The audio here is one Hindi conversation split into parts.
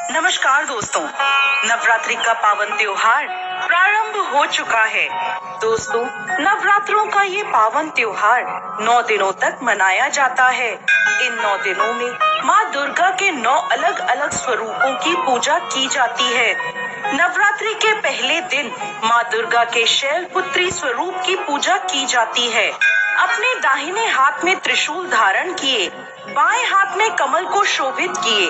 नमस्कार दोस्तों, नवरात्रि का पावन त्योहार प्रारंभ हो चुका है। दोस्तों, नवरात्रों का ये पावन त्योहार 9 दिनों तक मनाया जाता है। इन 9 दिनों में माँ दुर्गा के 9 अलग अलग स्वरूपों की पूजा की जाती है। नवरात्रि के पहले दिन माँ दुर्गा के शैलपुत्री स्वरूप की पूजा की जाती है। अपने दाहिने हाथ में त्रिशूल धारण किए, बाएं हाथ में कमल को शोभित किए,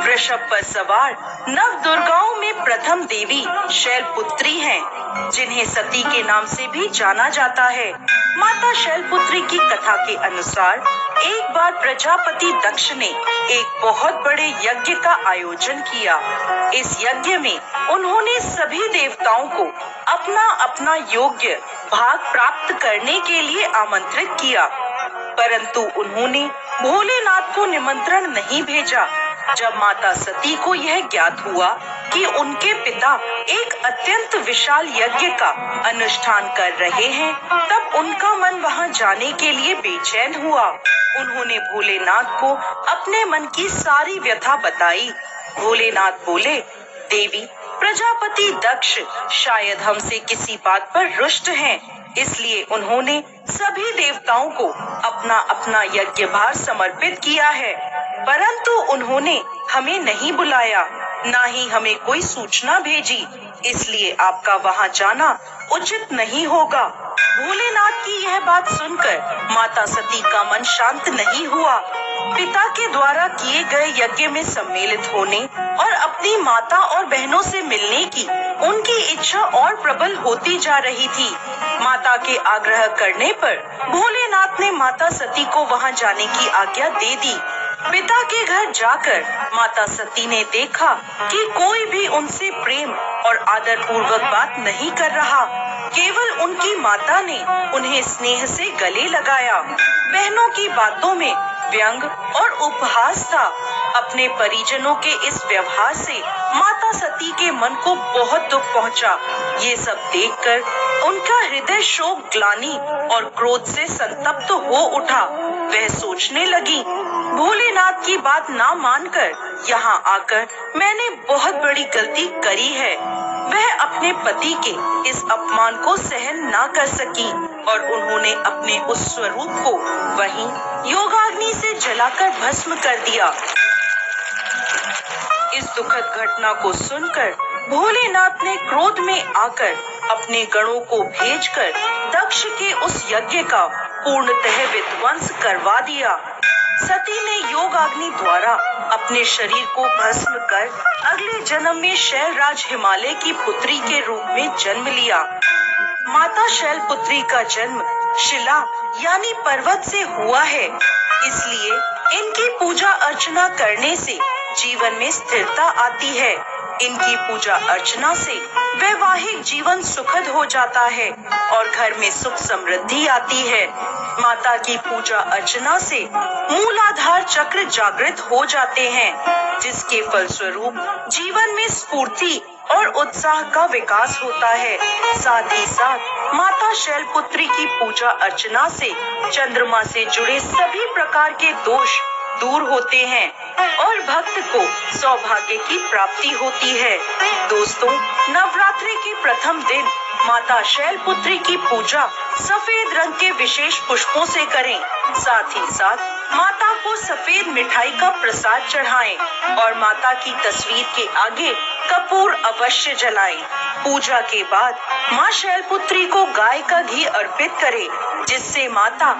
वृषभ पर सवार नव दुर्गाओं में प्रथम देवी शैलपुत्री हैं, जिन्हें सती के नाम से भी जाना जाता है। माता शैलपुत्री की कथा के अनुसार एक बार प्रजापति दक्ष ने एक बहुत बड़े यज्ञ का आयोजन किया। इस यज्ञ में उन्होंने सभी देवताओं को अपना अपना योग्य भाग प्राप्त करने के लिए आमंत्रित किया, परंतु उन्होंने भोलेनाथ को निमंत्रण नहीं भेजा। जब माता सती को यह ज्ञात हुआ कि उनके पिता एक अत्यंत विशाल यज्ञ का अनुष्ठान कर रहे हैं, तब उनका मन वहां जाने के लिए बेचैन हुआ। उन्होंने भोलेनाथ को अपने मन की सारी व्यथा बताई। भोलेनाथ बोले, देवी, प्रजापति दक्ष शायद हमसे किसी बात पर रुष्ट हैं, इसलिए उन्होंने सभी देवताओं को अपना अपना यज्ञ भार समर्पित किया है, परंतु उन्होंने हमें नहीं बुलाया, ना ही हमें कोई सूचना भेजी, इसलिए आपका वहां जाना उचित नहीं होगा। भोलेनाथ की यह बात सुनकर माता सती का मन शांत नहीं हुआ। पिता के द्वारा किए गए यज्ञ में सम्मिलित होने और अपनी माता और बहनों से मिलने की उनकी इच्छा और प्रबल होती जा रही थी। माता के आग्रह करने पर भोलेनाथ ने माता सती को वहां जाने की आज्ञा दे दी। पिता के घर जाकर माता सती ने देखा कि कोई भी उनसे प्रेम और आदर पूर्वक बात नहीं कर रहा। केवल उनकी माता ने उन्हें स्नेह से गले लगाया। बहनों की बातों में व्यंग और उपहास था। अपने परिजनों के इस व्यवहार से माता सती के मन को बहुत दुख पहुंचा। ये सब देखकर उनका हृदय शोक, ग्लानि और क्रोध से संतप्त हो उठा। वह सोचने लगी, भोलेनाथ की बात ना मानकर यहाँ आकर मैंने बहुत बड़ी गलती करी है। वह अपने पति के इस अपमान को सहन ना कर सकी और उन्होंने अपने उस स्वरूप को वहीं योगाग्नि से जलाकर भस्म कर दिया। इस दुखद घटना को सुनकर भोलेनाथ ने क्रोध में आकर अपने गणों को भेजकर दक्ष के उस यज्ञ का पूर्णतः विध्वंस करवा दिया। सती ने योगाग्नि द्वारा अपने शरीर को भस्म कर अगले जन्म में शैलराज हिमालय की पुत्री के रूप में जन्म लिया। माता शैलपुत्री का जन्म शिला यानी पर्वत से हुआ है, इसलिए इनकी पूजा अर्चना करने से जीवन में स्थिरता आती है। इनकी पूजा अर्चना से वैवाहिक जीवन सुखद हो जाता है और घर में सुख समृद्धि आती है। माता की पूजा अर्चना से मूलाधार चक्र जागृत हो जाते हैं, जिसके फलस्वरूप जीवन में स्फूर्ति और उत्साह का विकास होता है। साथ ही साथ माता शैलपुत्री की पूजा अर्चना से चंद्रमा से जुड़े सभी प्रकार के दोष दूर होते हैं और भक्त को सौभाग्य की प्राप्ति होती है। दोस्तों, नवरात्रि के प्रथम दिन माता शैलपुत्री की पूजा सफेद रंग के विशेष पुष्पों से करें। साथ ही साथ माता को सफेद मिठाई का प्रसाद चढ़ाएं और माता की तस्वीर के आगे कपूर अवश्य जलाएं। पूजा के बाद माँ शैलपुत्री को गाय का घी अर्पित करें, जिससे माता